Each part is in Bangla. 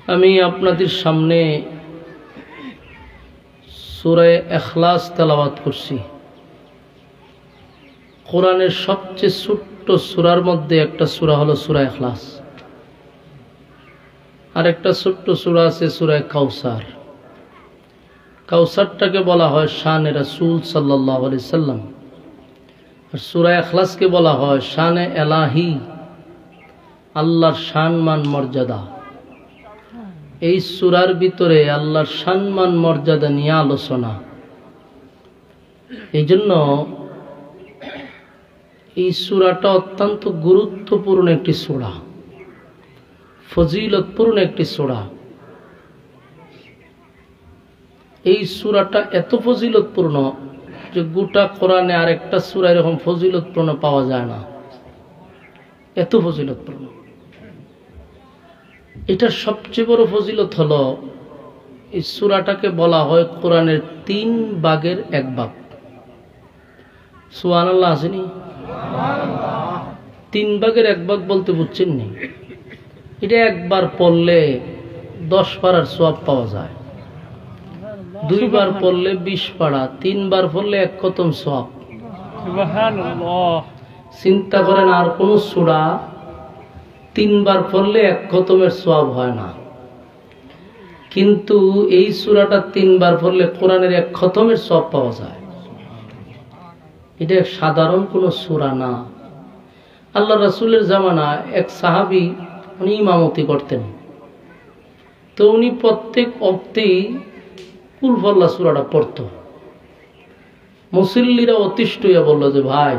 আমি আপনাদের সামনে সূরা ইখলাস তেলাওয়াত করছি। কোরআনের সবচেয়ে ছোট্ট সূরার মধ্যে একটা সূরা হলো সূরা ইখলাস, আর একটা ছোট্ট সূরা আছে সূরা কাউসার। কাউসারটাকে বলা হয় শানে রাসূল সাল্লাল্লাহু আলাইহি সাল্লাম, আর সূরা ইখলাসকে বলা হয় শানে এলাহি, আল্লাহর সম্মান মর্যাদা। এই সূরার ভিতরে আল্লাহর সম্মান মর্যাদা নিয়ে আলোচনা। এই জন্য এই সূরাটা অত্যন্ত গুরুত্বপূর্ণ একটি সূরা, ফজিলতপূর্ণ একটি সূরা। এই সূরাটা এত ফজিলতপূর্ণ যে গোটা কোরআনে আরেকটা সূরা এরকম ফজিলতপূর্ণ পাওয়া যায় না, এত ফজিলতপূর্ণ। এটার সবচেয়ে বড় ফজিলত হলো এই সূরাটাকে বলা হয় কোরআনের 3 ভাগের 1 ভাগ। সুবহানাল্লাহ আসেনি? 3 ভাগের 1 ভাগ বলতে বুঝছেন নি? এটা একবার পড়লে 10 পারার সওয়াব পাওয়া যায়, 2 বার পড়লে 20 পারা, 3 বার পড়লে 1 খতম সওয়াব। সুবহানাল্লাহ। চিন্তা করেন, আর কোন সূরা 3 বার পড়লে 1 খতমের সওয়াব হয় না, কিন্তু এই সূরাটা 3 বার পড়লে কোরআনের 1 খতমের সওয়াব পাওয়া যায়। এটা সাধারণ কোনো সূরা না। আল্লাহ রাসূলের জামানায় এক সাহাবী, উনি ইমামতি করতেন, তো উনি প্রত্যেক ওয়াক্তেই কুল আল্লাহ সূরাটা পড়ত। মুসল্লিরা অতিষ্ঠ হইয়া বলল যে ভাই,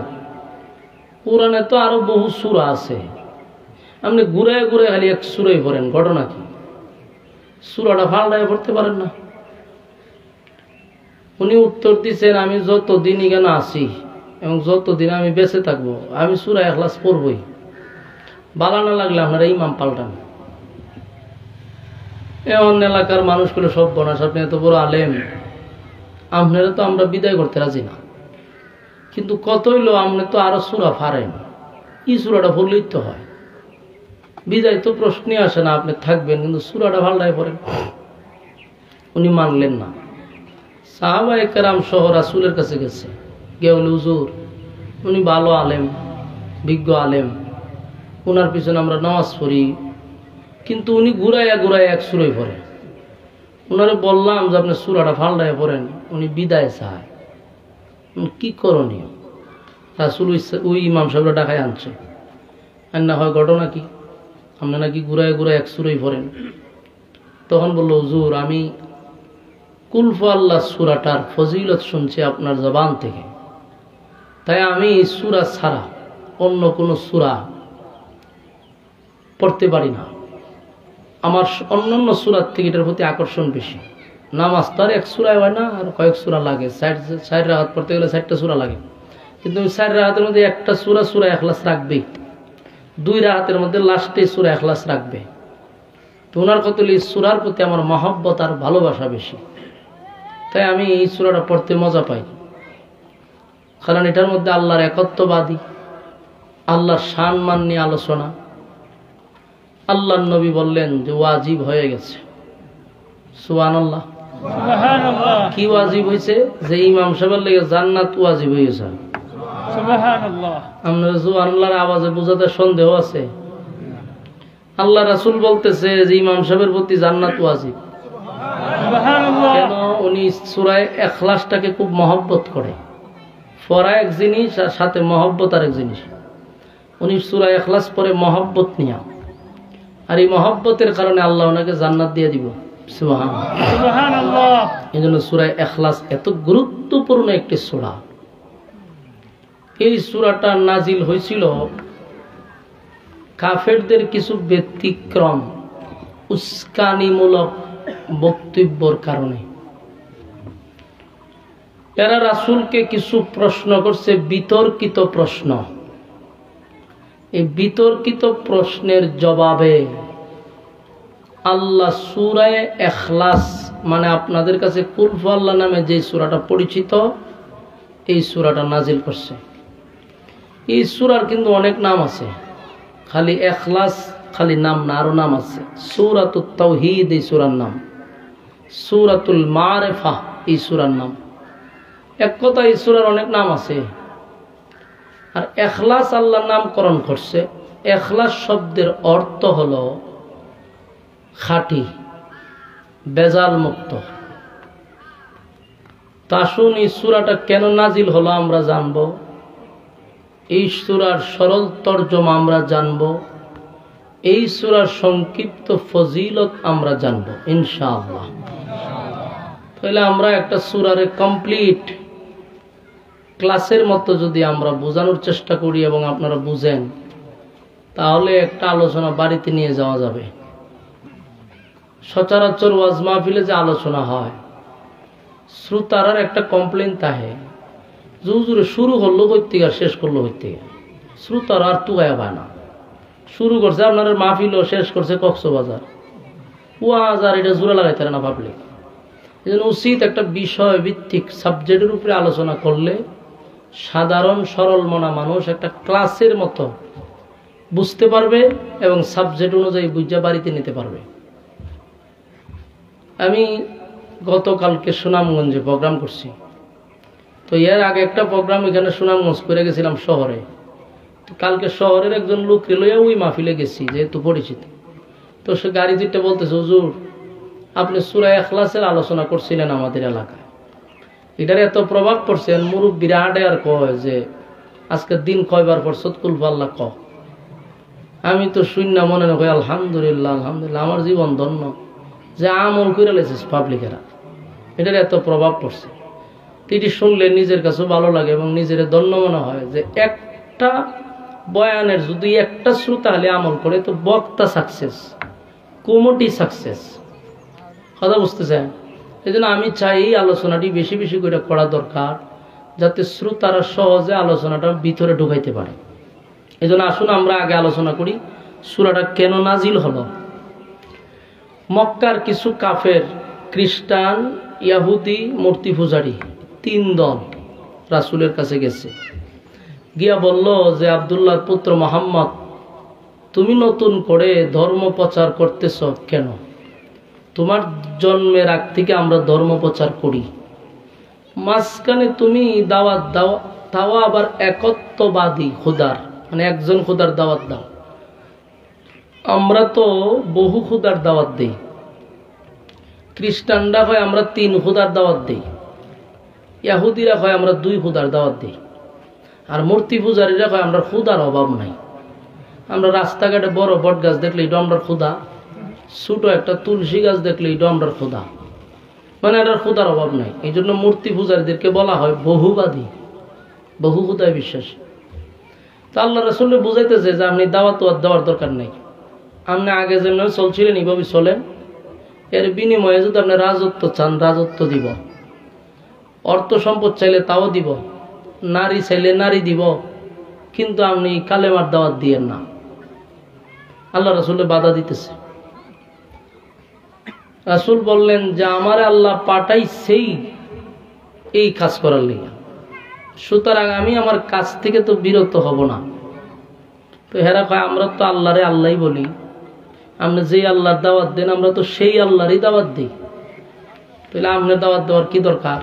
কোরআনে তো আরো বহু সূরা আছে, আপনি ঘুরায় ঘুরায় খালি 1 সূরাই পড়েন, ঘটনা কি? সূরাটা পাল্টায় পড়তে পারেন না? উনি উত্তর দিচ্ছেন, আমি যতদিন এখানে আছি এবং যতদিন আমি বেঁচে থাকবো আমি সূরা ইখলাস পড়বই, ভালো না লাগলে আপনারা ইমাম পাল্টান। এমন এলাকার মানুষগুলো সব বনাস, আপনি এত বড় আলেম, আপনারা তো আমরা বিদায় করতে রাজি না, কিন্তু কত হইলো আপনি তো আরো সূরা পারেন, এই সূরাটা পড়লেই তো হয়, বিদায় তো প্রশ্নই আসে না, আপনি থাকবেন কিন্তু সূরাটা পাল্টায় পড়েন। উনি মানলেন না। সাহাবায়ে কেরাম সহ রাসূলের কাছে গেছে, গিয়ে বলে হুজুর, উনি ভালো আলেম, বিজ্ঞ আলেম, ওনার পিছনে আমরা নামাজ পড়ি, কিন্তু উনি ঘুরাইয়া ঘুরাইয়া 1 সূরাই পড়ে। ওনারে বললাম যে আপনি সূরাটা পাল্টায় পড়েন, উনি বিদায় চায়, কি করণীয়? রাসূল ওই ইমাম সাহেবরা ডাকায় আনছে, আর না হয় ঘটনা কি, আপনি নাকি ঘুরায় ঘুরায় 1 সূরাই পড়েন। তখন বললো হুজুর, আমি কুল আল্লাহ সূরাটার ফজিলত শুনছি আপনার জবান থেকে, তাই আমি সূরা ছাড়া অন্য কোনো সূরা পড়তে পারি না, আমার অন্যান্য সূরার থেকে এটার প্রতি আকর্ষণ বেশি। নামাজ তার 1 সূরায় হয় না, আর কয়েক সূরা লাগে, 4 রাকাত পড়তে গেলে 4টা সূরা লাগে, কিন্তু 4 রাকাতের মধ্যে একটা সূরা সূরা ইখলাস রাখবেই, 2 রাকাতের মধ্যে লাস্টে সূরা ইখলাস রাখবে। তো ওনার কত এই সূরার প্রতি আমার মহব্বত আর ভালোবাসা বেশি, তাই আমি এই সূরাটা পড়তে মজা পাই, কারণ এটার মধ্যে আল্লাহর একত্ববাদী, আল্লাহর সম্মান নিয়ে আলোচনা। আল্লাহর নবী বললেন যে ওয়াজিব হয়ে গেছে। সুবহানাল্লাহ। সুবহানাল্লাহ। কি ওয়াজিব হয়েছে? যে ইমাম সাহেবের লেগে জান্নাত ওয়াজিব হয়ে গেছে। সুবহানাল্লাহ। আপনারা সুবহানাল্লাহর আওয়াজে বোঝাতে সন্দেহ আছে? আল্লাহ রাসূল বলতেছে যে ইমাম সাহেবের প্রতি জান্নাত ওয়াজিব। সুবহানাল্লাহ। কেন? উনি সূরা ইখলাসটাকে খুব মহব্বত করে, পড়া এক জিনিস আর সাথে মহব্বত আর এক জিনিস। উনি সূরা ইখলাস পড়ে মহব্বত নিয়া, আর এই মহব্বতের কারণে আল্লাহ ওনাকে জান্নাত দিয়ে দিব। সুবহানাল্লাহ। সুবহানাল্লাহ। এজন্য সূরা ইখলাস এত গুরুত্বপূর্ণ একটি সূরা। এই সূরাটা নাজিল হয়েছিল কাফেরদের কিছু ব্যতিক্রম উস্কানিমূলক বক্তব্যের কারণে। এরা রাসূলকে কিছু প্রশ্ন করছে, বিতর্কিত প্রশ্ন। এই বিতর্কিত প্রশ্নের জবাবে আল্লাহ সূরা ইখলাস, মানে আপনাদের কাছে কুল আল্লাহ নামে যে সূরাটা পরিচিত, এই সূরাটা নাজিল করছে। এই সূরার কিন্তু অনেক নাম আছে, খালি ইখলাস খালি নাম না, আরো নাম আছে। সূরাতুত তাওহীদ এই সূরার নাম, সূরাতুল মারিফা এই সূরার নাম। এক কথা এই সূরার অনেক নাম আছে। আর ইখলাস আল্লাহ নামকরণ করছে। ইখলাস শব্দের অর্থ হলো খাঁটি, বেজাল মুক্ত। তা আসুন এই সূরাটা কেন নাজিল হলো আমরা জানব, এই সূরার সরল তর্জমা আমরা জানব, এই সূরার সংক্ষিপ্ত ফজিলত আমরা জানব ইনশাআল্লাহ। তাহলে আমরা একটা সূরারে কমপ্লিট ক্লাসের মতো যদি আমরা বোঝানোর চেষ্টা করি এবং আপনারা বুঝেন, তাহলে একটা আলোচনা বাড়িতে নিয়ে যাওয়া যাবে। সচরাচর ওয়াজ মাহফিলে যে আলোচনা হয়, শ্রোতারার একটা কমপ্লেন তাহে জুজুরে শুরু করলো হইতে আর শেষ করলো হইতে, শ্রোতারা আর তুগায়া পায় না। শুরু করছে আপনার মাহফিল, শেষ করছে কক্সবাজার। ওয়াজ আর এটা জোরে লাগাইতে না পাবলিক। এই জন্য উচিত একটা বিষয় ভিত্তিক সাবজেক্টের উপরে আলোচনা করলে সাধারণ সরল মনা মানুষ একটা ক্লাসের মতো বুঝতে পারবে এবং সাবজেক্ট অনুযায়ী বুঝা বাড়িতে নিতে পারবে। আমি গতকালকে সুনামগঞ্জে প্রোগ্রাম করছি। তো এর আগে একটা প্রোগ্রাম এখানে সুনামগঞ্জ করে গেছিলাম শহরে। তো কালকে শহরের একজন লোক লইয়া ওই মাহফিলে গেছি, যেহেতু পরিচিত। তো সে গাড়ি দিতে বলতেছে, হুজুর আপনি সূরা ইখলাসের আলোচনা করছিলেন আমাদের এলাকায়, এটার এত প্রভাব পড়ছে। মুরব্বীরা হাঁটে আর কয় যে আজকের দিন কয়বার পড়ছত কুল আল্লাহ ক। আমি তো শূন্য মনে না কই আলহামদুলিল্লাহ আলহামদুলিল্লাহ, আমার জীবন ধন্য যে আমল করে লেছিস পাবলিকেরা, এটার এত প্রভাব পড়ছে। এটি শুনলে নিজের কাছেও ভালো লাগে এবং নিজের ধন্য মনে হয় যে একটা বয়ানের যদি একটা শ্রোতা হলে আমল করে তো বক্তা সাকসেস, কমিটি সাকসেস। কথা বুঝতে চাই? এই জন্য আমি চাই এই আলোচনাটি বেশি বেশি করে করা দরকার, যাতে শ্রোতারা সহজে আলোচনাটা ভিতরে ঢুকাইতে পারে। এই জন্য আসুন আমরা আগে আলোচনা করি সূরাটা কেন নাজিল হলো। মক্কার কিছু কাফের, খ্রিস্টান, ইয়াহুদি, মূর্তি পূজারী 3 দল রাসূলের কাছে গেছে, গিয়া বলল যে আব্দুল্লাহর পুত্র মুহাম্মদ, তুমি নতুন করে ধর্ম প্রচার করতেছ কেন? তোমার জন্মের আগ থেকে আমরা ধর্ম প্রচার করি, মাঝখানে তুমি দাওয়াত দাও, তাও আবার একত্ববাদী খোদার, মানে একজন খোদার দাওয়াত দাও। আমরা তো বহু খোদার দাওয়াত দেই। খ্রিস্টানরা হয় আমরা 3 খোদার দাওয়াত দেই, ইহুদিরা হয় আমরা 2 খোদার দাওয়াত দেই, আর মূর্তি পূজারীরা হয় আমরা খোদার অভাব নাই। আমরা রাস্তাঘাটে বড় বট গাছ দেখলে এটা আমরা খোদা, ছোট একটা তুলসী গাছ দেখলে এটা আমরা খোদা, মানে এটার খোদার অভাব নাই। এই জন্য মূর্তি পূজারীদেরকে বলা হয় বহুবাদী, বহু খোদায় বিশ্বাসী। তো আল্লাহ রাসূল বুঝাইতেছে যে আপনি দাওয়াত দেওয়ার দরকার নেই, আপনি আগে যেমন চলছিলেন এইভাবে চলেন। এর বিনিময়ে যদি আপনি রাজত্ব চান, রাজত্ব দিব, অর্থ সম্পদ চাইলে তাও দিব, নারী চাইলে নারী দিব, কিন্তু আপনি কালেমার দাওয়াত দিয়েন না। আল্লাহ রাসূলের বাধা দিতেছে। রাসূল বললেন যে আমার আল্লাহ পাঠাইছেই এই কাজ করার লিগে, সুতরাং আমি আমার কাজ থেকে তো বিরত হব না। তো হেরা কয় আমরা তো আল্লাহরে আল্লাহই বলি, আপনি যেই আল্লাহর দাওয়াত দেন আমরা তো সেই আল্লাহরই দাওয়াত দিই, তাহলে আপনার দাওয়াত দেওয়ার কি দরকার?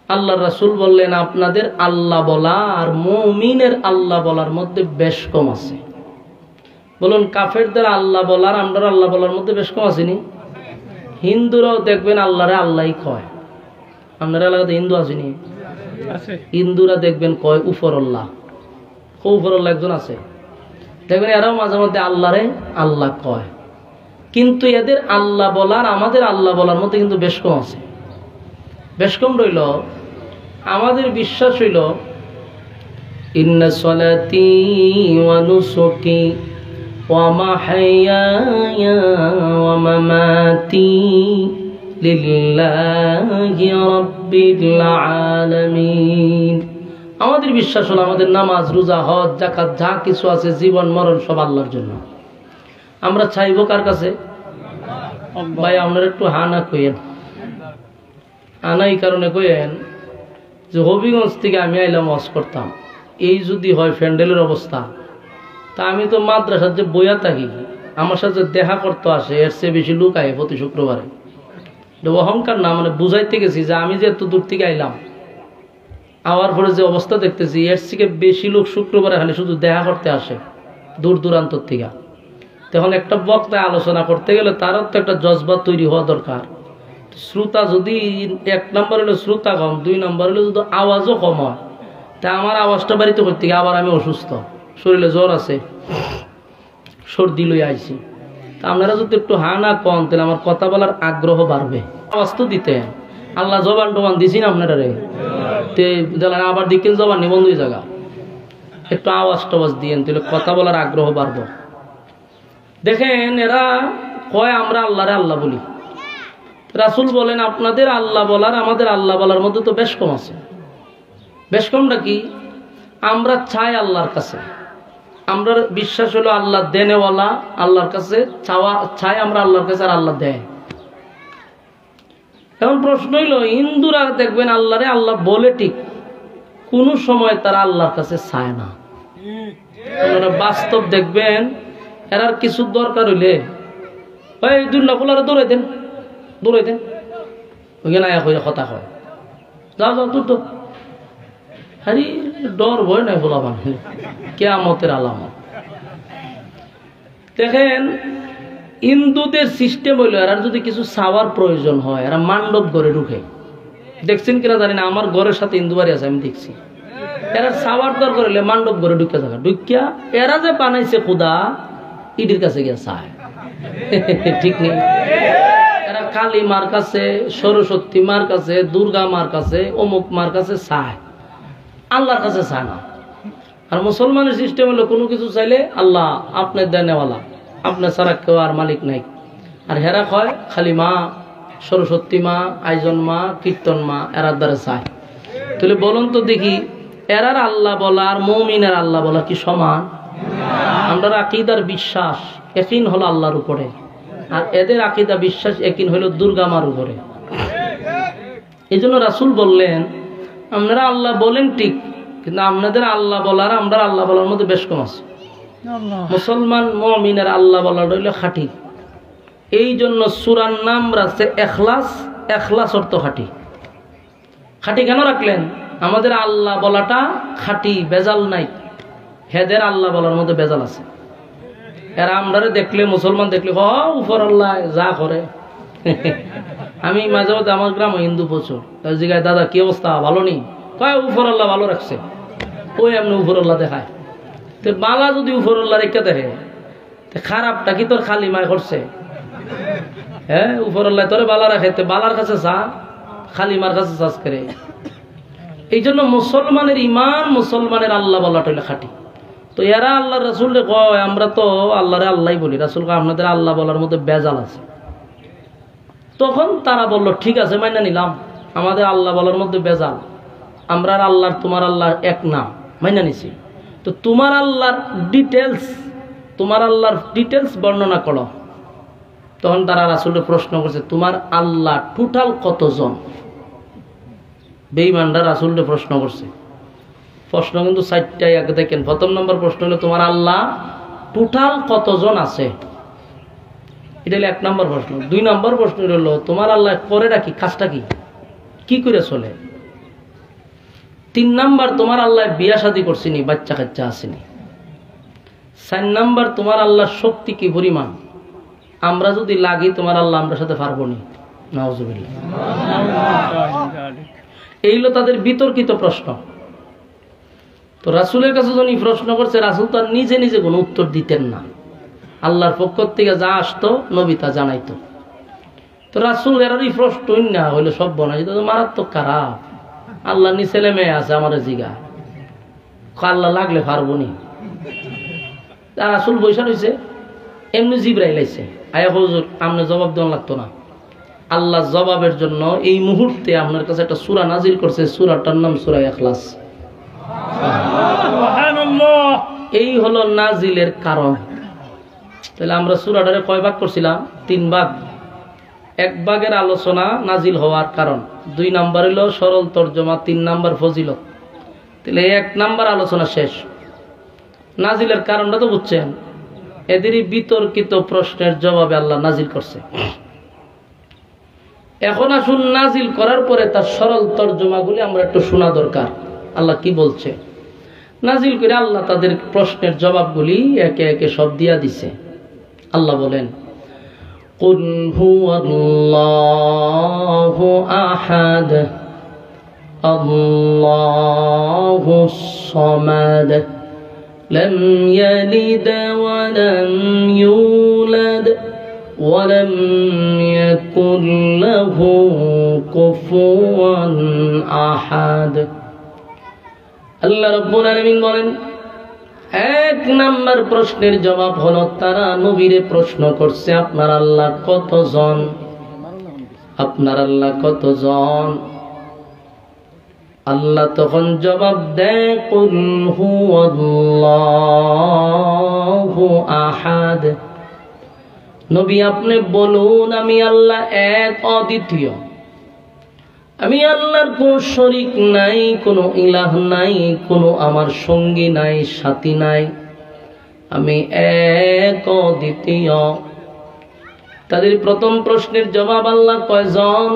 আল্লাহ রাসূল বললেন আপনাদের আল্লাহ বলা আর মুমিনের আল্লাহ বলার মধ্যে বেশ কম আছে। বলুন কাফেরদের আল্লাহ বলার আমরা আল্লাহ বলার মধ্যে বেশ কম আসেনি? হিন্দুরাও দেখবেন আল্লাহরে আল্লাহই কয়। আপনার এলাকাতে হিন্দু আসেনি? হিন্দুরা দেখবেন কয় উপরল্লাহ, উপরল্লাহ একজন আছে, দেখবেন এরাও মাঝে মধ্যে আল্লাহরে আল্লাহ কয়। কিন্তু এদের আল্লাহ বলার আমাদের আল্লাহ বলার মধ্যে কিন্তু বেশ কম আছে। বেশ কম রইল। আমাদের বিশ্বাস হইল ইন্না সলাতি ওয়া নুসুকি ওয়া মাহইয়ায়া ওয়া মামাতি লিল্লাহি রাব্বিল আলামিন। আমাদের বিশ্বাস হলো আমাদের নামাজ, রোজা, হজ, যাকাত যা কিছু আছে, জীবন মরণ সব আল্লাহর জন্য। আমরা চাইবো কার কাছে? ভাই আপনারা একটু হানা কইেন, আনা এই কারণে কইেন যে হবিগঞ্জ থেকে আমি আইলাম ওয়াজ করতাম, এই যদি হয় প্যান্ডেলের অবস্থা, তা আমি তো মাদ্রাসার যে বইয়া থাকি, আমার সাথে দেখা করতে আসে, এর চেয়ে বেশি লোক আয় প্রতি শুক্রবারে। অহংকার না, মানে বুঝাইতে গেছি যে আমি যে এত দূর থেকে আইলাম, আওয়ার পরে যে অবস্থা দেখতেছি, এর থেকে বেশি লোক শুক্রবারে খালি শুধু দেখা করতে আসে দূর দূরান্তর থেকে। তখন একটা বক্তায় আলোচনা করতে গেলে তারও তো একটা জজবা তৈরি হওয়া দরকার। শ্রোতা যদি 1 নম্বর হলো শ্রোতা কম, 2 নম্বর হলো যদি আওয়াজও কম হয়, তা আমার আওয়াজটা বাড়িতে করতে গিয়ে আবার আমি অসুস্থ, শরীরে জ্বর আছে, সর্দি লই আইছি। তা আপনারা যদি একটু হা না কম, তাহলে আমার কথা বলার আগ্রহ বাড়বে। আওয়াজ তো দিতে আল্লাহ জবান টবান দিছি না আপনারা রে, আবার দিকেন জবান নিবন্ধ জায়গা, একটু আওয়াজ টওয়াজ দিয়েন, তাহলে কথা বলার আগ্রহ বাড়বে। দেখেন এরা কয় আমরা আল্লাহরে আল্লাহ বলি। রাসূল বলেন আপনাদের আল্লাহ বলার আমাদের আল্লাহ বলার মধ্যে তো বেশ কম আছে। বেশ কমটা কি? আমরা চাই আল্লাহর কাছে, আমরা বিশ্বাস হলো আল্লাহ দেনেওয়ালা, আল্লাহর কাছে চাই আমরা আল্লাহর কাছে, আর আল্লাহ দেয়। এখন প্রশ্ন হইল, হিন্দুরা দেখবেন আল্লাহরে আল্লাহ বলে ঠিক, কোন সময় তারা আল্লাহর কাছে চায় না। বাস্তব দেখবেন এরার কিছু দরকার হইলে ওই দুল্লা পোলারে দৌড়াই দেন ওইখানে হয়ে কথা হয়, যাও তোর তো আরে ডর ভয় নাই বলা মানে কিয়ামতের আলামত। দেখেন হিন্দুদের সিস্টেম হইলো, এরা যদি কিছু চাওয়ার প্রয়োজন হয় এরা মান্ডব ঘরে ঢুকে। দেখছেন কিনা জানি না, আমার ঘরের সাথে হিন্দু বাড়ি আছে, আমি দেখছি। এরা চাওয়ার দরকার হইলে মান্ডব ঘরে ঢুকে থাকা, ঢুকিয়া এরা যে বানাইছে খুদা ইডির কাছে গিয়ে চায়। ঠিক নেই? এরা কালী মার কাছে, সরস্বতী মার কাছে, দুর্গা মার কাছে, অমুক মার কাছে চায়, আল্লাহর কাছে চায় না। আর মুসলমানের সিস্টেম হলো কোনো কিছু চাইলে আল্লাহ আপনার দেনেওয়ালা, আপনার ছাড়া কেউ আর মালিক নাই। আর হেরা কয় খালি মা, সরস্বতী মা, আইজন মা, কীর্তন মা, এরার দ্বারা চায়। তাহলে বলুন তো দেখি, এরার আল্লাহ বলা আর মুমিনের আল্লাহ বলা কি সমান? আমরা আকীদার বিশ্বাস একই হলো আল্লাহর উপরে, আর এদের আকীদা বিশ্বাস একই হলো দুর্গা মার উপরে। এই জন্য রাসূল বললেন আপনারা আল্লাহ বলেন ঠিক, কিন্তু আপনাদের আল্লাহ বলার আমরা আল্লাহ বলার মধ্যে বেশ কম আছে। মুসলমান মুমিনের আল্লাহ বলার হইল খাঁটি। এই জন্য সূরার নাম রাখছে এখলাস। এখলাস অর্থ খাঁটি। খাঁটি কেন রাখলেন? আমাদের আল্লাহ বলাটা খাঁটি, বেজাল নাই। হেদের আল্লাহ বলার মধ্যে বেজাল আছে। এরা আমরারে দেখলে, মুসলমান দেখলে উপর আল্লাহ যা করে। আমি মাঝে মাঝে আমার গ্রাম হিন্দু প্রচুর, জিগায় দাদা কি অবস্থা, ভালো নেই? কয় উপর আল্লাহ ভালো রাখছে, ওই এমনি উপর আল্লাহ দেখায়। তো বালা যদি উপর আল্লাহ রেখে দেখে, খারাপটা কি তোর খালি মায় করছে? হ্যাঁ, উপর আল্লাহ তোরে বালা রাখে, বালার কাছে চা, খালি মার কাছে চাষ করে। এই জন্য মুসলমানের ইমান, মুসলমানের আল্লাহ বলাটা হইলে খাঁটি। তো এরা আল্লাহ রাসূলকে কয় আমরা তো আল্লাহরে আল্লাহ বলি, রাসূলকে আপনাদের আল্লাহ বলার মধ্যে বেজাল আছে। তখন তারা বলল ঠিক আছে, মাইনা নিলাম, আমাদের আল্লাহ বলার মধ্যে বেজাল, আমরা আল্লাহর তোমার আল্লাহ এক না, মাইনা নিছি। তো তোমার আল্লাহর ডিটেলস বর্ণনা করো। তখন তারা রাসূলকে প্রশ্ন করছে তোমার আল্লাহ টোটাল কতজন? বেঈমানরা রাসূলকে প্রশ্ন করছে। প্রশ্ন কিন্তু 4টাই আগে দেখেন। প্রথম নম্বর প্রশ্ন হলো তোমার আল্লাহ টোটাল কতজন আছে, এটা হলো 1 নম্বর প্রশ্ন। 2 নম্বর প্রশ্ন হলো তোমার আল্লাহ করেটা কি, কাজটা কি করে চলে। 3 নম্বর তোমার আল্লাহ বিয়া শাদী করছিনি, বাচ্চা কাচ্চা আসেনি। 4 নম্বর তোমার আল্লাহর শক্তি কি পরিমাণ, আমরা যদি লাগি তোমার আল্লাহ আমরা সাথে পারবো নি। নাউজুবিল্লাহ। এই হলো তাদের বিতর্কিত প্রশ্ন। তো রাসূলের কাছে যখন এই প্রশ্ন করছে, রাসূল তো নিজে নিজে কোনো উত্তর দিতেন না, আল্লাহর পক্ষ থেকে যা আসতো নবী তা জানাইতো। তো রাসূল এর এই প্রশ্ন না হইলে সব বনাই তো মারাত্মক খারাপ। আল্লাহ নি ছেলে মেয়ে আছে, আমার জিগা আল্লাহ লাগলে পারবো নি। রাসূল বৈশা রয়েছে, এমনি জিবরাইল আইছে, আয়া হুজুর আপনি জবাব দেওয়া লাগতো না। আল্লাহ জবাবের জন্য এই মুহূর্তে আপনার কাছে একটা সূরা নাজিল করছে, সূরাটার নাম সূরা ইখলাস। এই হলো নাজিলের কারণ। তাহলে আমরা সূরাটারে কয় ভাগ করছিলাম? 3 ভাগ। 1 ভাগের আলোচনা নাজিল হওয়ার কারণ, 2 নাম্বার হলো সরল তর্জমা, 3 নাম্বার ফজিলত। তাহলে 1 নাম্বার আলোচনা শেষ। নাজিলের কারণটা তো বুঝছেন, এদেরই বিতর্কিত প্রশ্নের জবাবে আল্লাহ নাজিল করছে। এখন আসুন নাজিল করার পরে তার সরল তর্জমাগুলি আমরা একটু শোনা দরকার। আল্লাহ কি বলছে নাজিল করে, আল্লাহ তাদের প্রশ্নের জবাবগুলি একে একে সব দিয়া দিছে। আল্লাহ বলেন, কুল হুয়াল্লাহু আহাদ আল্লাহুস সামাদ লাম ইয়ালিদ ওয়া লাম ইউলাদ ওয়া লাম ইয়াকুল লাহু কুফুয়ান আহাদ। আল্লাহ রাব্বুল আলামিন বলেন, এক নাম্বার প্রশ্নের জবাব হলো তারা নবীরে প্রশ্ন করছে, আপনার আল্লাহ কতজন? আপনার আল্লাহ কতজন? আল্লাহ তখন জবাব দেয়, কুল হুয়াল্লাহু আহাদ। নবী আপনি বলুন, আমি আল্লাহ এক, অদ্বিতীয়। আমি আল্লাহর কোনো শরীক নাই, কোনো ইলাহ নাই, কোনো আমার সঙ্গী নাই, সাথী নাই। আমি এক, অদ্বিতীয়। তাদের প্রথম প্রশ্নের জবাব আল্লাহ কয়জন?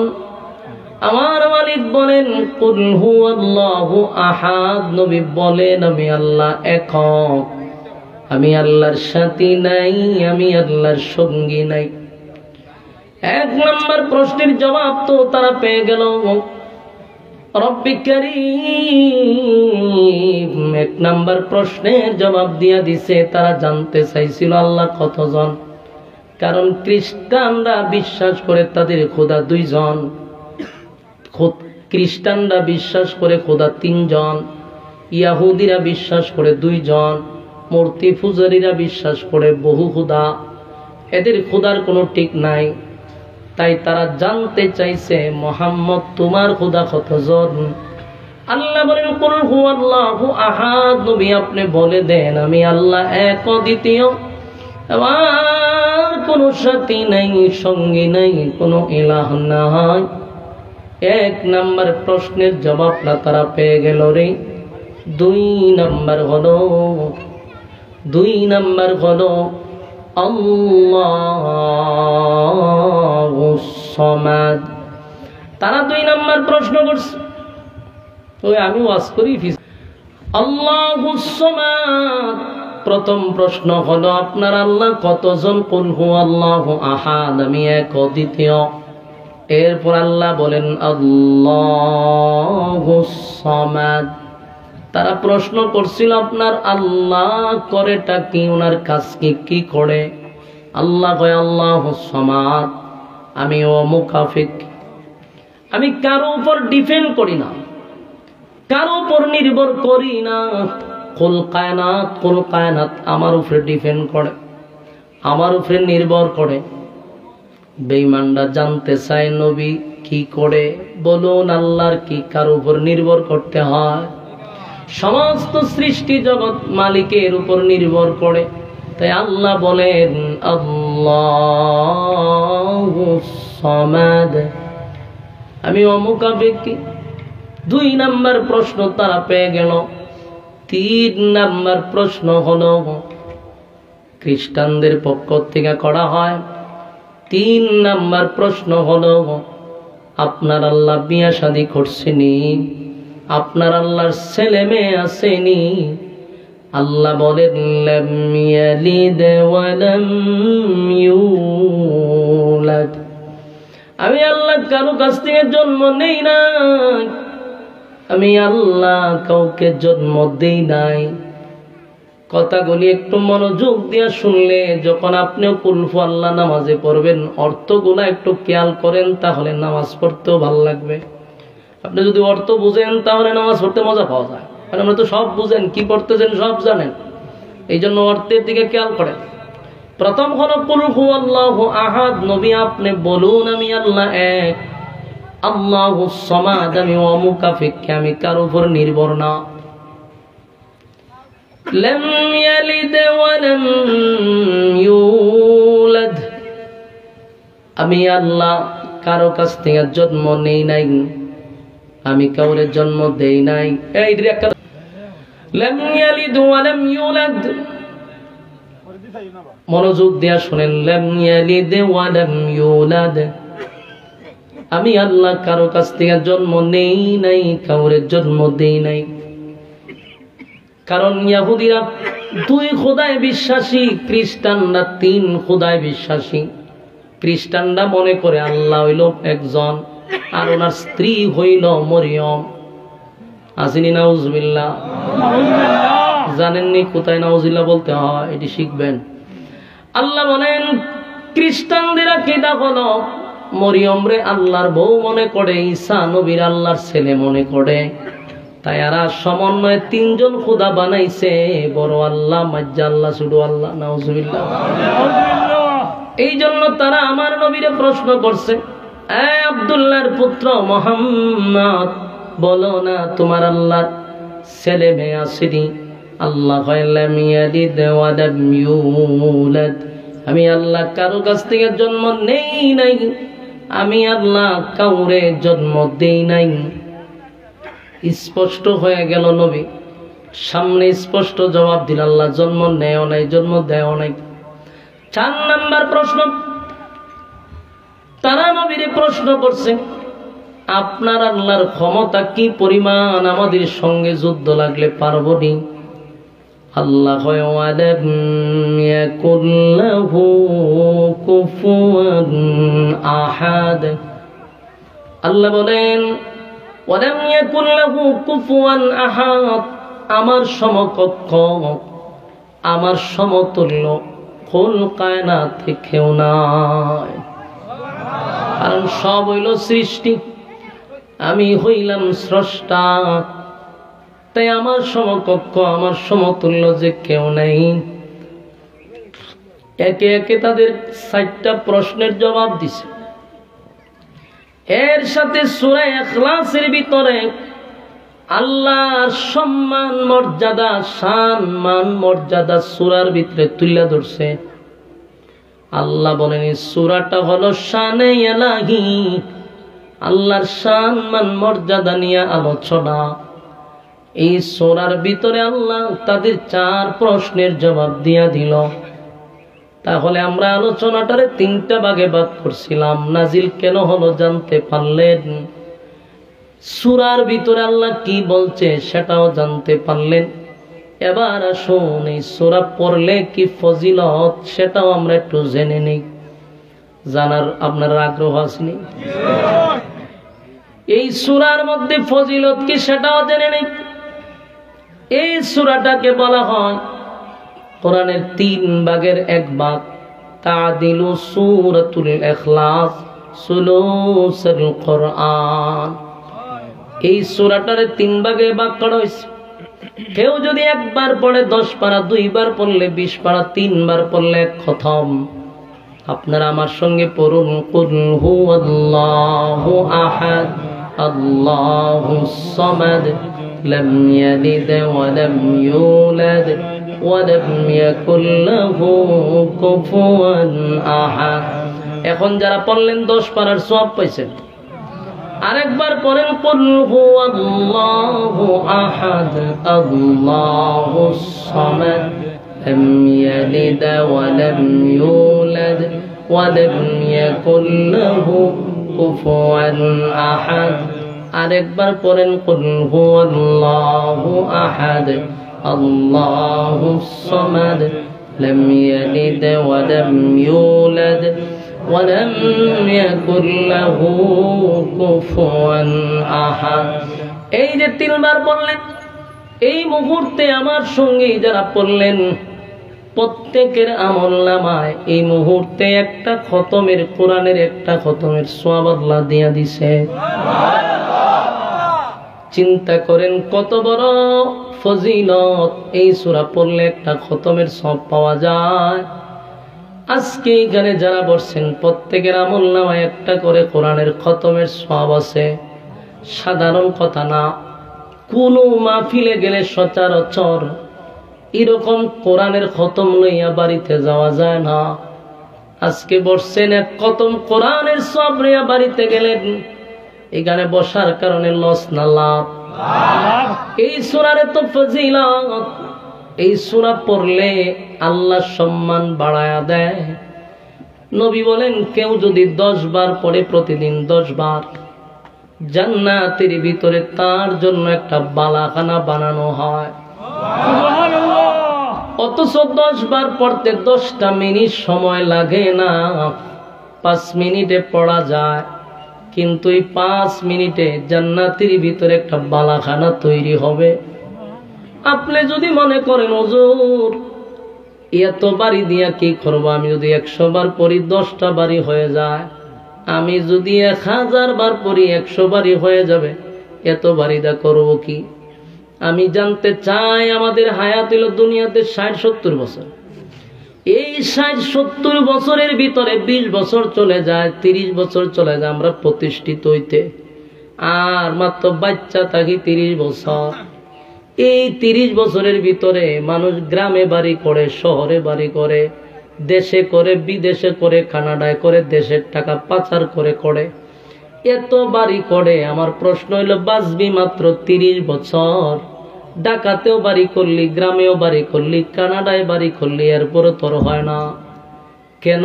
আমার মালিক বলেন, কুল হুয়াল্লাহু আহাদ। নবী বলেন, আমি আল্লাহ একক, আমি আল্লাহর সাথী নাই, আমি আল্লাহর সঙ্গী নাই। এক নম্বর প্রশ্নের জবাব তো তারা পেয়ে গেল। রব্বি কারীম এক নম্বর প্রশ্নের জবাব দিয়া দিছে। তারা জানতে চাইছিল আল্লাহ কতজন, কারণ খ্রিস্টানরা বিশ্বাস করে তাদের খোদা দুইজন, খ্রিস্টানরা বিশ্বাস করে খোদা তিনজন, ইয়াহুদিরা বিশ্বাস করে দুইজন, মূর্তি পূজারীরা বিশ্বাস করে বহু খোদা। এদের খোদার কোনো ঠিক নাই। তাই তারা জানতে চাইছে, মুহাম্মদ তোমার খোদা কতজন? আল্লাহ বলেন, কুল হুয়াল্লাহু আহাদ। নবী আপনি বলে দেন, আমি আল্লাহ এক, অদ্বিতীয়, আমার কোনো সাথী নাই, সঙ্গী নাই, কোনো ইলাহ নাই। এক নাম্বার প্রশ্নের জবাবটা তারা পেয়ে গেল রে। দুই নাম্বার হলো আল্লাহুস সামাদ। তারা দুই নাম্বার প্রশ্ন করছে, ওই আমি ওয়াজ করি আল্লাহুস সামাদ। প্রথম প্রশ্ন হলো আপনার আল্লাহ কতজন? কুল হুয়াল্লাহু আহাদ, আমি এক, অদ্বিতীয়। এরপর আল্লাহ বলেন আল্লাহুস সামাদ। তারা প্রশ্ন করছিল আপনার আল্লাহ করেটা কি, ওনার কাজ কি করে? আল্লাহ কয় আল্লাহুস সামাদ, আমি অমুকাফিক, আমি কারো উপর ডিপেন্ড করি না, কারো উপর নির্ভর করি না। কুল কায়নাত আমার উপরে ডিপেন্ড করে, আমার উপরে নির্ভর করে। বেঈমানরা জানতে চায় নবী কি করে? বলুন আল্লাহর কি কারো উপর নির্ভর করতে হয়? সমস্ত সৃষ্টি জগৎ মালিকের উপর নির্ভর করে। তাই আল্লাহ বলেন আল্লাহুস সামাদ, আমি অমুকাফিক। দুই নাম্বার প্রশ্ন তারা পেয়ে গেল। তিন নাম্বার প্রশ্ন হলো খ্রিস্টানদের পক্ষ থেকে করা হয়। তিন নাম্বার প্রশ্ন হলো আপনার আল্লাহ বিয়া শাদী করছেনি? আপনার আল্লাহর ছেলে মেয়ে আসেনি? আল্লাহ বলেন লাম ইয়ালিদ ওয়া লাম ইউলাদ, আমি আল্লাহ কারো কাছ থেকে জন্ম নেই নাই, আমি আল্লাহ কাউকে জন্ম দেই নাই। কথাগুলি একটু মনোযোগ দিয়ে শুনলে, যখন আপনিও কুল হুয়াল্লাহ নামাজে পড়বেন, অর্থগুলা একটু খেয়াল করেন, তাহলে নামাজ পড়তেও ভালো লাগবে। আপনি যদি অর্থ বুঝেন তাহলে নামাজ পড়তে মজা পাওয়া যায়। কারণ আপনি তো সব বুঝেন, কি পড়তেছেন সব জানেন, এই জন্য অর্থের দিকে খেয়াল করেন। প্রথম হলো কুল হুয়াল্লাহু আহাদ। নবী আপনি বলুন, আমি আল্লাহ এক, আল্লাহুস সামাদ, আমি অমুকাফিক, আমি কার উপর নির্ভর না। লাম ইয়ালিদ ওয়া লাম ইউলাদ, আমি আল্লাহ কারো কাছ থেকে জন্ম নেই নাই, আমি কাউরে জন্ম দেই নাই। এই একটা লাম ইয়ালিদ ওয়া লাম ইউলাদ, মনোযোগ দিয়া শুনেন, লাম ইয়ালিদ ওয়া লাম ইউলাদ, আমি আল্লাহ কারো কাছ থেকে জন্ম নেই নাই, কাউরে জন্ম দেই নাই। কারণ ইহুদিরা 2 খোদায় বিশ্বাসী, খ্রিস্টানরা 3 খোদায় বিশ্বাসী। খ্রিস্টানরা মনে করে আল্লাহ হইল একজন, আর ওনার স্ত্রী হইল মরিয়ম। আসেনি নাউজুবিল্লাহ? জানেননি কোথায় নাউজুবিল্লাহ বলতে হয়? এটি শিখবেন। আল্লাহ বলেন খ্রিস্টানদের আকীদা হলো মরিয়ম রে আল্লাহর বউ মনে করে, ঈসা নবীর আল্লাহর ছেলে মনে করে। তাই এরা সমন্বয়ে 3 জন খোদা বানাইছে, বড় আল্লাহ, মাজ্জা আল্লাহ, ছোট আল্লাহ। নাউজুবিল্লাহ। এই জন্য তারা আমার নবীরে প্রশ্ন করছে, এ আব্দুল্লাহর পুত্র মুহাম্মদ, বলো না তোমার আল্লাহর ছেলে মেয়ে আসেনি? আল্লাহ কয় লাম ইয়ালিদ ওয়া লাম ইউলাদ, আমি আল্লাহ কারো কাছ থেকে জন্ম নেই নাই, আমি আল্লাহ কাউরে জন্ম দেই নাই। স্পষ্ট হয়ে গেল, নবী সামনে স্পষ্ট জবাব দিল, আল্লাহ জন্ম নেও নাই, জন্ম দেও নাই। 4 নাম্বার প্রশ্ন, তারা নবীরে প্রশ্ন করছে, আপনার আল্লাহর ক্ষমতা কি পরিমাণ, আমাদের সঙ্গে যুদ্ধ লাগলে পারবো নি? আল্লাহ কয় ওয়ালাম ইয়াকুল লাহু কুফুয়ান আহাদ, আল্লাহ বলেন ওয়ালাম ইয়াকুল লাহু কুফুয়ান আহাদ, আমার সমকক্ষ, আমার সমতুল্য কুল কায়নাতে কেউ নাই। কারণ সব হইল সৃষ্টি, আমি হইলাম স্রষ্টা, তাই আমার সমকক্ষ, আমার সমতুল্য যে কেউ নাই। একে একে তাদের 4টা প্রশ্নের জবাব দিছে। এর সাথে সূরা ইখলাসের ভিতরে আল্লাহর সম্মান মর্যাদা, শান মান মর্যাদা সূরার ভিতরে তুলে ধরছে। আল্লাহ বলেন এই সূরাটা হলো শানে ইলাহি, আল্লাহর শান মান মর্যাদা নিয়ে আলোচনা। এই সূরার ভিতরে আল্লাহ তাদের 4 প্রশ্নের জবাব দিয়া দিল। তাহলে আমরা আলোচনাটারে 3টা ভাগে ভাগ করছিলাম। নাজিল কেন হলো জানতে পারলেন, সূরার ভিতরে আল্লাহ কি বলছে সেটাও জানতে পারলেন। এবার আসুন এই সূরা পড়লে কি ফজিলত সেটাও আমরা একটু জেনে নেই। জানার আপনার আগ্রহ আসেনি? এই সূরার মধ্যে ফজিলত কি সেটাও জেনে নেই। এই সূরাটাকে বলা হয় কোরআনের 3 ভাগের 1 ভাগ, তাদিলু সূরাতুল ইখলাস, সুলুসুল কোরআন। এই সূরাটারে 3 ভাগে ভাগ করা হয়েছে। কেউ যদি 1 বার পড়ে 10 পারা, 2 বার পড়লে 20 পারা, 3 বার পড়লে 1 খতম। আপনারা আমার সঙ্গে পড়ুন, কুল হুয়াল্লাহু আহাদ, আল্লাহুস সামাদ, লাম ইয়ালিদ ওয়া লাম ইউলাদ ওয়া লাম ইয়াকুল লাহু কুফুয়ান আহাদ। এখন যারা পড়লেন 10 পারার সওয়াব পাইছেন। আরেকবার পড়েন, কুল হুয়াল্লাহু আহাদ, আল্লাহুস সামাদ, লাম ইয়ালিদ ওয়া লাম ইউলাদ ওয়া লাম ইয়াকুল লাহু কুফুয়ান আহাদ। আরেকবার পড়েন, কুল হুয়াল্লাহু আহাদ, আল্লাহুস সামাদ, লাম ইয়ালিদ ওয়া লাম ইউলাদ ওয়া লাম ইয়াকুল লাহু কুফুয়ান আহাদ। এই যে 3 বার পড়লেন, এই মুহূর্তে আমার সঙ্গে যারা পড়লেন প্রত্যেকের আমলনামায় এই মুহূর্তে একটা খতমের, কোরআনের একটা খতমের সওয়াব আল্লাহ দিয়া দিছে। চিন্তা করেন কত বড় ফজিলত, এই সূরা পড়লে একটা খতমের সওয়াব পাওয়া যায়। আজকে এখানে যারা বসছেন প্রত্যেকের আমলনামায় একটা করে কোরআনের খতমের সওয়াব আছে। সাধারণ কথা না, কোন মাহফিলে গেলে সচরাচর এরকম কোরআনের খতম লইয়া বাড়িতে যাওয়া যায় না। আজকে বসছেন 1 খতম কোরআনের সওয়াব লইয়া বাড়িতে গেলেন, এখানে বসার কারণে লস না লাভ? এই সূরার এত ফজিলত, এই সূরা পড়লে আল্লাহ সম্মান বাড়ায়া দেয়। নবী বলেন কেউ যদি 10 বার পড়ে, প্রতিদিন 10 বার, জান্নাতের ভিতরে তার জন্য একটা বালাখানা বানানো হয়। অথচ 10 বার পড়তে 10টা মিনিট সময় লাগে না, 5 মিনিটে পড়া যায়। কিন্তু এই 5 মিনিটে জান্নাতের ভিতরে একটা বালাখানা তৈরি হবে। আপনি যদি মনে করেন হুজুর এত বাড়ি দিয়া কি করবো, আমি যদি 100 বার পড়ি 10টা বাড়ি হয়ে যায়, আমি যদি 1000 বার পড়ি 100 বাড়ি হয়ে যাবে, এত বাড়ি দা করবো কি? আমি জানতে চাই আমাদের হায়াত হলো দুনিয়াতে 60-70 বছর। এই 60-70 বছরের ভিতরে 20 বছর চলে যায়, 30 বছর চলে যায় আমরা প্রতিষ্ঠিত হইতে, আর মাত্র বাচ্চা থাকি 30 বছর। এই 30 বছরের ভিতরে মানুষ গ্রামে বাড়ি করে, শহরে বাড়ি করে, দেশে করে, বিদেশে করে, কানাডায় করে, দেশের টাকা পাচার করে করে, এত বাড়ি করে। আমার প্রশ্ন হইল বাঁচবি মাত্র 30 বছর, ঢাকাতেও বাড়ি করলি, গ্রামেও বাড়ি করলি, কানাডায় বাড়ি করলি, এরপরে তোর হয় না কেন?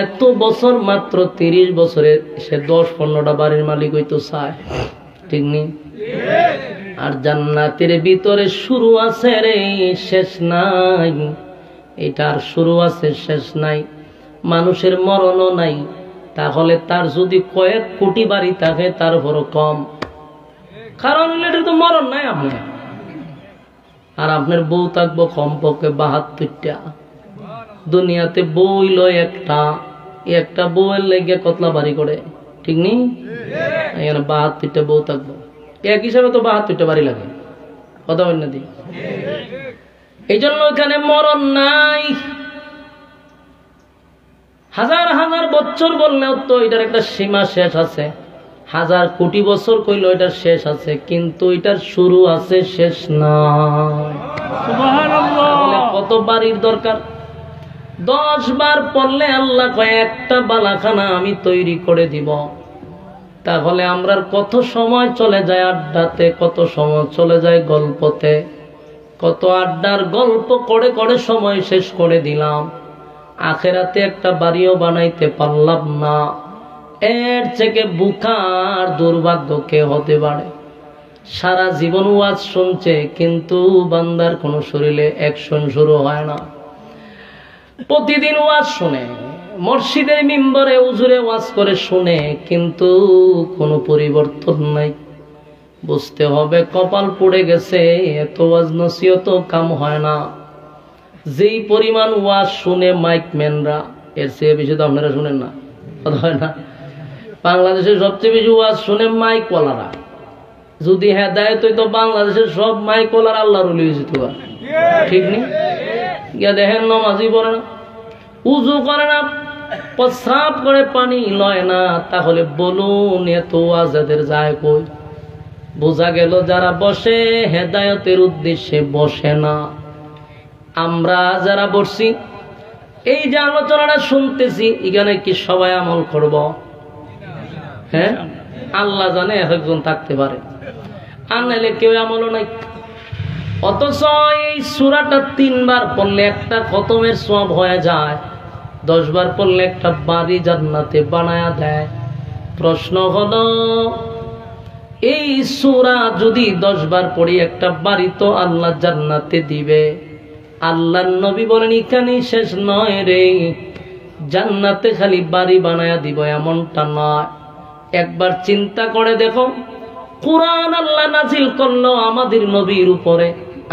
এত বছর মাত্র 30 বছরে সে 10-15টা বাড়ির মালিক হইতো চায়, ঠিক নেই? আর জান্নাতের ভিতরে শুরু আছে রে, শেষ নাই। এটার শুরু আছে, শেষ নাই। মানুষের মরণও নাই। তাহলে তার যদি কয়েক কোটি বাড়ি থাকে তারপরও কম, কারণ এটা তো মরণ নাই আপনার। আর আপনার বউ থাকবো কমপক্ষে 72টা। দুনিয়াতে বউ লয় একটা বউয়ের লেগে কতলা বাড়ি করে, ঠিক নেই? এখানে 72টা বউ থাকবো, এক হিসাবে তো 72টা বাড়ি লাগে, কথা বল না দি। এই জন্য এখানে মরণ নাই। হাজার হাজার বছর বললেও তো এটার একটা সীমা শেষ আছে, 1000 কোটি বছর কইল এটার শেষ আছে, কিন্তু এটার শুরু আছে, শেষ নাই। সুবহানাল্লাহ। কত বাড়ির দরকার? 10 বার পড়লে আল্লাহ কয় একটা বালাখানা আমি তৈরি করে দিব। তাহলে আমরা কত সময় চলে যায় আড্ডাতে, কত সময় চলে যায় গল্পতে, কত আড্ডার গল্প করে করে সময় শেষ করে দিলাম। আখেরাতে একটা বাড়িও বানাইতে পারলাম না। এর থেকে বুকার দুর্ভাগ্য কে হতে পারে? সারা জীবন ওয়াজ শুনছে, কিন্তু বান্দার কোন শরীরে অ্যাকশন শুরু হয় না। প্রতিদিন ওয়াজ শুনে, মসজিদের মিম্বরে হুজুরে ওয়াজ করে শুনে, কিন্তু কোনো পরিবর্তন নাই। বুঝতে হবে কপাল পড়ে গেছে, এত ওয়াজ নসিহত কাম হয় না। যেই পরিমাণ ওয়াজ শুনে মাইক ম্যানরা, এর চেয়ে বেশি তো আপনারা শুনেন না, কথা হয় না? বাংলাদেশের সবচেয়ে বেশি ওয়াজ শুনে মাইকওয়ালারা। যদি হেদায়েত হইতো বাংলাদেশের সব মাইকওয়ালার আল্লাহর ওলি হয়ে যেত, ঠিক নেই? গিয়া দেখেন নামাজি পড়ে না, উজু করে না, প্রস্রাব করে পানি লয় না, তাহলে বলুন এত ওয়াজ এদের যায় কই? বোঝা গেল যারা বসে হেদায়েতের উদ্দেশ্যে বসে না। আমরা যারা বসছি, এই যে আলোচনাটা শুনতেছি, এখানে কি সবাই আমল করব? হ্যাঁ, আল্লাহ জানে, একজন থাকতে পারে, আর নাইলে কেউ আমলও নাই। অথচ এই সূরাটা 3 বার পড়লে একটা খতমের সওয়াব হয়ে যায়, 10 বার পড়লে একটা বাড়ি জান্নাতে বানায়া দেয়। প্রশ্ন হলো, এই সূরা যদি 10 বার পড়ি একটা বাড়ি তো আল্লাহ জান্নাতে দিবে। আল্লাহর নবী বলেন এখানেই শেষ নয় রে, জান্নাতে খালি বাড়ি বানায়া দিব এমনটা নয়। একবার চিন্তা করে দেখো, কোরআন আল্লাহ নাজিল করলো আমাদের নবীর উপরে,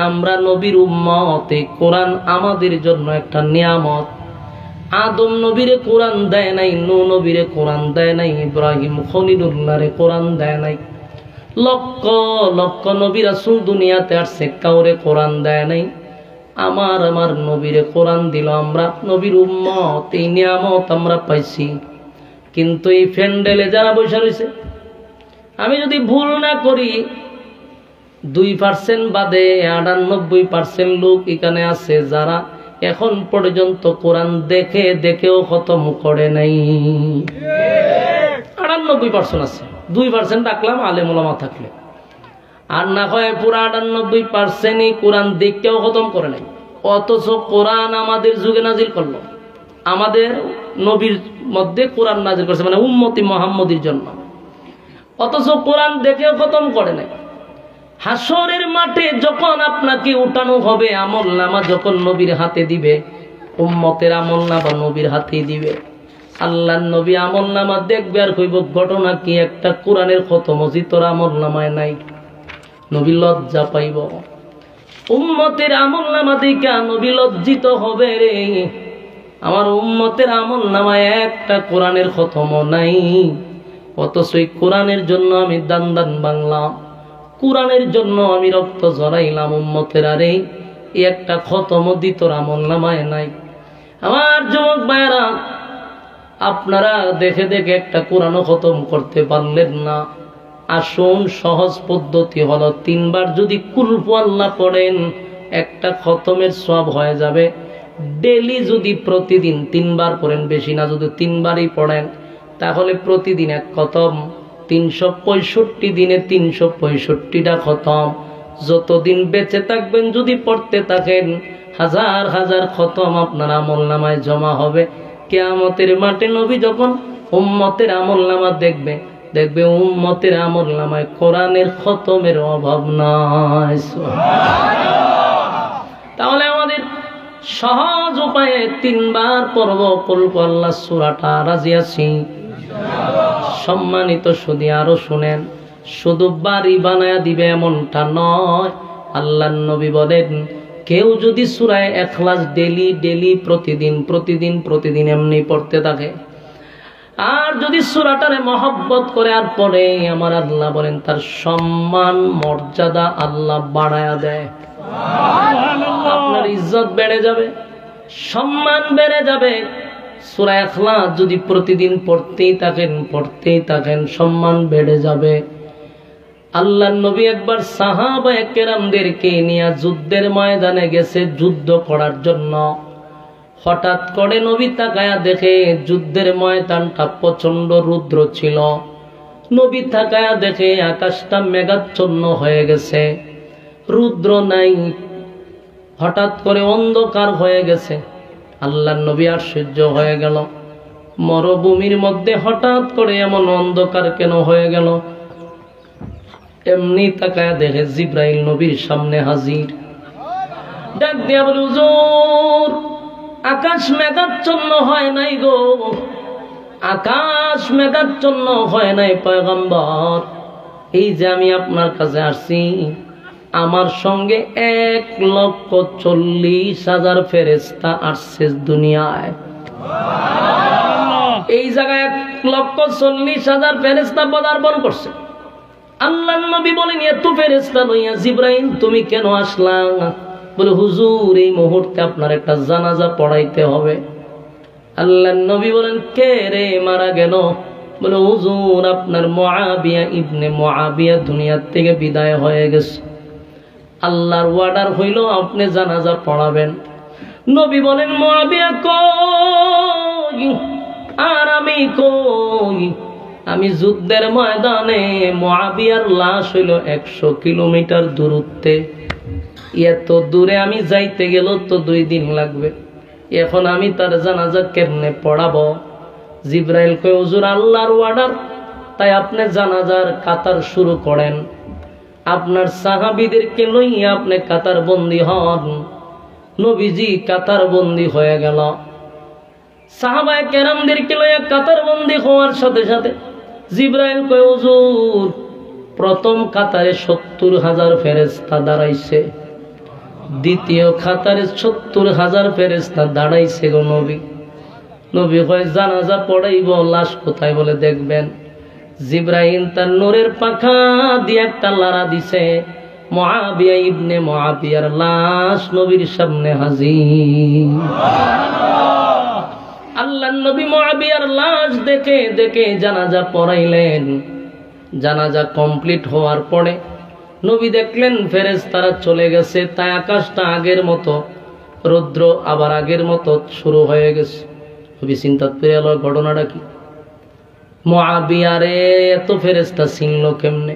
আমরা নবীর উম্মত, এই কোরআন আমাদের জন্য একটা নিয়ামত। আদম নবীরে কোরআন দেয় নাই, নূহ নবীরে কোরআন দেয় নাই, ইব্রাহিম খলিলুল্লাহরে কোরআন দেয় নাই, লক্ষ লক্ষ নবী রাসূল দুনিয়াতে আসছে, কাউরে কোরআন দেয় নাই। আমার নবীরে কোরআন দিল, আমরা নবীর উম্মত, এই নিয়ামত আমরা পাইছি। কিন্তু এই ফ্যান্ডেলে যারা বসে রয়েছে, আমি যদি ভুল না করি 2% বাদে 98% লোক এখানে আছে যারা এখন পর্যন্ত কোরআন দেখেও খতম করে নাই। 98% আছে, 2% রাখলাম আলেম ওলামা থাকলে। আর না হয় পুরা 98% কোরআন দেখতেও খতম করে নাই, অথচ কোরআন আমাদের যুগে নাজিল করলো, আমাদের নবীর মধ্যে কোরআন নাজিল করছে, মানে উম্মতি মুহাম্মদীর জন্য, অথচ কোরআন দেখেও খতম করে নাই। হাসরের মাঠে যখন আপনাকে উঠানো হবে, আমল নামা যখন নবীর হাতে দিবে, উম্মতের আমল নামা নবীর হাতেই দিবে। আল্লাহর নবী আমল নামা দেখবে আর কইব ঘটনা কি, একটা কোরআনের খতম তোর আমল নামায় নাই। নবী লজ্জা পাইব, উম্মতের আমল নামা দেখা নবী লজ্জিত হবে, রে আমার উম্মতের আমল নামায় একটা কোরআনের খতমও নাই, অথচ এই কোরআনের জন্য আমি দান দান বাংলাম, কোরআনের জন্য আমি রক্ত জড়াইলাম, উম্মতের আরে এই একটা খতমও তোর আমল নামায় নাই। আমার যুবক ভাইরা, আপনারা দেখে দেখে একটা কোরআনও খতম করতে পারলেন না। আসুন, সহজ পদ্ধতি হলো 3 বার যদি কুল আল্লাহ পড়েন, একটা খতমের সওয়াব হয়ে যাবে। ডেলি যদি প্রতিদিন 3 বার পড়েন, বেশি না, যদি 3 বারই পড়েন, তাহলে প্রতিদিন এক খতম, 365 দিনে 365টা খতম। যতদিন বেঁচে থাকবেন যদি পড়তে থাকেন, হাজার হাজার খতম আপনার আমল নামায় জমা হবে। কিয়ামতের মাঠে নবী যখন উম্মতের আমল নামা দেখবে, দেখবে উম্মতের আমল নামায় কোরআনের খতমের অভাব নাই। তাহলে আমাদের সহজ উপায়ে 3 বার পড়ব কুল আল্লাহ সূরাটা। রাজি আছি? সম্মানিত সুধী, আরো শুনেন, শুধু বাড়ি বানায়া দিবে এমনটা নয়। আল্লাহর নবী বলেন, কেউ যদি সূরা ইখলাস ডেলি ডেলি প্রতিদিন প্রতিদিন প্রতিদিন এমনি পড়তে থাকে, আর যদি সূরাটারে মহব্বত করে আর পড়ে, আমার আল্লাহ বলেন তার সম্মান মর্যাদা আল্লাহ বাড়ায়া দেয়। আপনার ইজ্জত বেড়ে যাবে, সম্মান বেড়ে যাবে। সূরা ইখলাস যদি প্রতিদিন পড়তেই থাকেন, সম্মান বেড়ে যাবে। আল্লাহর নবী একবার সাহাবায়ে কেরামদেরকে নিয়ে যুদ্ধের ময়দানে গেছে, যুদ্ধ করার জন্য। হঠাৎ করে নবী তাকায়া দেখে যুদ্ধের ময়দানটা প্রচন্ড রুদ্র ছিল। নবী তাকায়া দেখে আকাশটা মেঘাচ্ছন্ন হয়ে গেছে, রুদ্র নাই, হঠাৎ করে অন্ধকার হয়ে গেছে। আল্লাহর নবী আশ্চর্য হয়ে গেল, মরুভূমির মধ্যে হঠাৎ করে এমন অন্ধকার কেন হয়ে গেল? এমনি তাকায়া দেখে জিবরাইল নবীর সামনে হাজির। ডাক দিয়া বলে, হুজুর, আকাশ মেঘাচ্ছন্ন হয় নাই গো, আকাশ মেঘাচ্ছন্ন হয় নাই পয়গম্বর। এই যে আমি আপনার কাছে আসছি, আমার সঙ্গে 1,40,000 ফেরেশতা আসছে দুনিয়ায়। এই জায়গায় 1,40,000 ফেরেশতা পদার্পণ করছে। আল্লাহর নবী বলেন, এত ফেরেশতা লইয়া জিবরাইল তুমি কেন আসলা? বলে, হুজুর, এই মুহূর্তে আপনার একটা জানাজা পড়াইতে হবে। আল্লাহর নবী বলেন, কে রে মারা গেল? বলে, হুজুর, আপনার মুআবিয়া ইবনে মুআবিয়া দুনিয়া থেকে বিদায় হয়ে গেছে। আল্লাহর ওয়ার্ডার হইল আপনি জানাজা পড়াবেন। নবী বলেন, মুআবিয়া কই আর আমি কই? আমি যুদ্ধের ময়দানে, মুআবিয়ার লাশ হইল 100 কিলোমিটার দূরত্বে। এত দূরে আমি যাইতে গেল তো 2 দিন লাগবে, এখন আমি তার জানাজা কেমনে পড়াবো? জিবরাইল কয়, হুজুর, আল্লাহর অর্ডার, তাই আপনি জানাজার কাতার শুরু করেন। আপনার সাহাবীদেরকে লইয়া আপনি কাতার বন্দী হন। নবীজি কাতার বন্দী হয়ে গেল। সাহাবায়ে কেরামদেরকে লইয়া কাতার বন্দী হওয়ার সাথে সাথে জিবরাইল কয়, হুজুর, প্রথম কাতারে 70,000 ফেরেশতা দাঁড়াইছে, দ্বিতীয় কাতারে 70,000 ফেরেশতা দাঁড়াইছে গো নবী। নবী কয়, জানাজা পড়াইব, লাশ কোথায়? বলে, দেখবেন। জিবরাইল তার নূরের পাখা দিয়ে একটা লারা দিছে, মুআবিয়া ইবনে মুআবিয়ার লাশ নবীর সামনে হাজির। আল্লাহর নবী মুআবিয়ার লাশ দেখে দেখে জানাজা পড়াইলেন। জানাজা কমপ্লিট হওয়ার পরে নবী দেখলেন ফেরেশতারা চলে গেছে, তাই আকাশটা আগের মতো, রৌদ্র আবার আগের মতো শুরু হয়ে গেছে। নবী চিন্তা করে এলো, ঘটনাটা কি? মুআবিয়ারে এত ফেরেশতা চিনল কেমনে?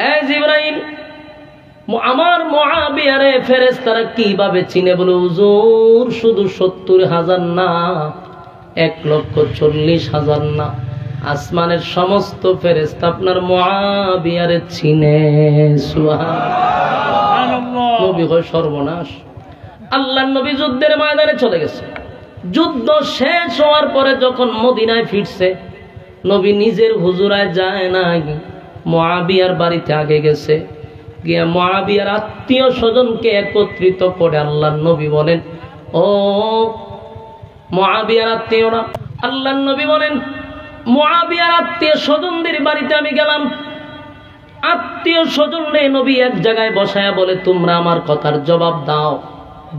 এই জিবরাইল, আমার মুআবিয়ারে ফেরেশতারা কিভাবে চিনে বলে হুজুর শুধু ৭০,০০০ না ১,৪০,০০০ না আসমানের সমস্ত ফেরেশতা আপনার মুআবিয়ারে চিনে। সুবহানাল্লাহ। নবী হয় সর্বনাশ। আল্লাহর নবী যুদ্ধের ময়দানে চলে গেছে। যুদ্ধ শেষ হওয়ার পরে যখন মদিনায় ফিরছে, নবী নিজের হুজুরায় যায় নাই, মুআবিয়ার বাড়িতে আগে গেছে। গিয়া মুআবিয়ার আত্মীয় স্বজনকে একত্রিত করে আল্লাহর নবী বলেন, ও মুআবিয়ার আত্মীয়রা, আল্লাহর নবী বলেন মুআবিয়ার আত্মীয় স্বজনদের বাড়িতে আমি গেলাম। আত্মীয় স্বজনরে নবী এক জায়গায় বসায়া বলে, তোমরা আমার কথার জবাব দাও,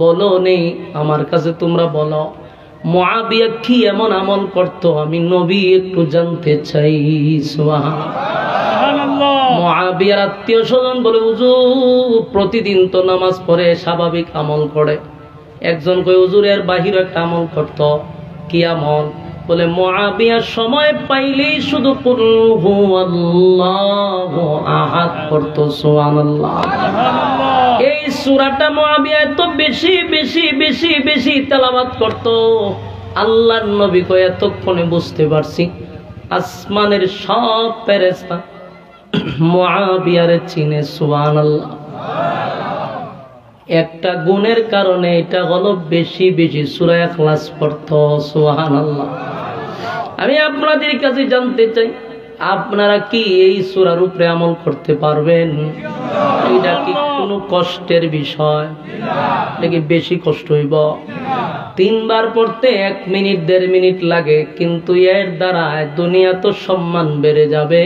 বলো নেই আমার কাছে তোমরা বলো মুআবিয়া কি এমন আমল করতো, আমি নবী একটু জানতে চাই। সুবহানাল্লাহ। মুআবিয়ার আত্মীয় স্বজন বলে, হুজুর প্রতিদিন তো নামাজ পড়ে, স্বাভাবিক আমল করে। একজন কই হুজুর এর বাহিরে একটা আমল করতো। কি আমল? বলে মুআবিয়া সময় পাইলেই শুধু কুল হুয়াল্লাহু আহাদ পড়তো। সুবহানাল্লাহ। এই সূরাটা মুআবিয়া তো বেশি বেশি বেশি বেশি তেলাওয়াত করত। আল্লাহর নবী কয় এতক্ষণে বুঝতে পারছি আসমানের সব ফেরেশতা মুআবিয়ারে চিনে। সুবহানাল্লাহ। একটা গুণের কারণে এটা হলো বেশি বেশি সূরা ইখলাস পড়তো। সুবহানাল্লাহ। আমি আপনাদের কাছে জানতে চাই, আপনারা কি এই সূরার উপরে আমল করতে পারবেন? এটা কি কোনো কষ্টের বিষয় নাকি বেশি কষ্ট হইব? 3 বার পড়তে 1 মিনিট 1.5 মিনিট লাগে, কিন্তু এর দ্বারা দুনিয়া তো সম্মান বেড়ে যাবে।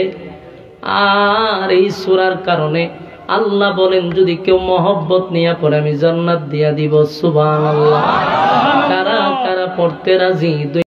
আর এই সূরার কারণে আল্লাহ বলেন যদি কেউ মহব্বত নিয়ে পড়ে আমি জান্নাত দিয়া দিব। সুবহানাল্লাহ। কারা কারা পড়তে রাজি?